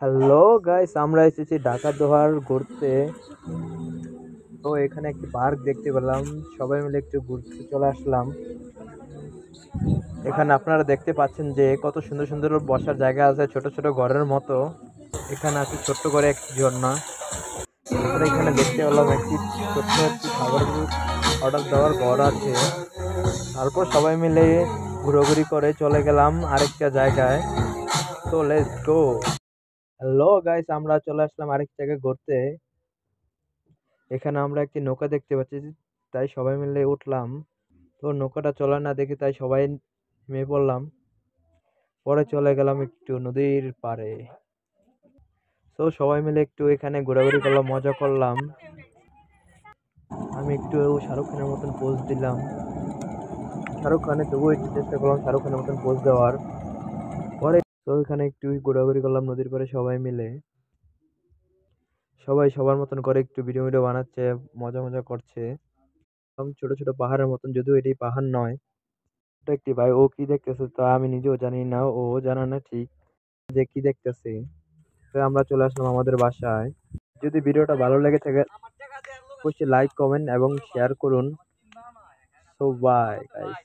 Hello guys, আমরা এসেছি ঢাকা দোহার ঘুরতে। তো এখানে একটি পার্ক দেখতে পেলাম, সবাই মিলে একটু ঘুরতে চলে আসলাম। এখানে আপনারা দেখতে পাচ্ছেন যে কত সুন্দর সুন্দর বসার জায়গা আছে, ছোট ছোট ঘরের মতো। এখানে আছে ছোট্ট করে একটি ঝর্ণা। তারপরে এখানে দেখতে পেলাম একটি ছোট্ট একটি খাবার অর্ডার দেওয়ার ঘর আছে। তারপর সবাই মিলে ঘোরাঘুরি করে চলে গেলাম আরেকটা জায়গায়। তো লেটস গো। হ্যালো গাইস, আমরা চলে আসলাম আরেক জায়গায় ঘুরতে। এখানে আমরা একটি নৌকা দেখতে পাচ্ছি, তাই সবাই মিলে উঠলাম। তো নৌকাটা চলে না দেখে তাই সবাই নেমে পড়লাম। পরে চলে গেলাম একটু নদীর পাড়ে। তো সবাই মিলে একটু এখানে ঘোরাঘুরি করলাম, মজা করলাম। আমি একটু শাহরুখ খানের মতন পোজ দিলাম। শাহরুখ খানের তবুও একটু চেষ্টা করলাম শাহরুখ খানের মতন পোজ দেওয়ার। পরে তো এখানে একটু ঘোরাঘুরি করলাম নদীর পাড়ে সবাই মিলে। সবাই সবার মতন করে একটু ভিডিও ভিডিও বানাচ্ছে, মজা মজা করছে। ছোট ছোট পাহাড়ের মতন, যদিও এটি পাহাড় নয়। ওটা একটি ভাই, ও কি দেখতেছে তা আমি নিজেও জানি না, ও জানা না ঠিক যে কি দেখতেছে। তো আমরা চলে আসলাম আমাদের বাসায়। যদি ভিডিওটা ভালো লেগে থাকে অবশ্যই লাইক কমেন্ট এবং শেয়ার করুন। So bye guys.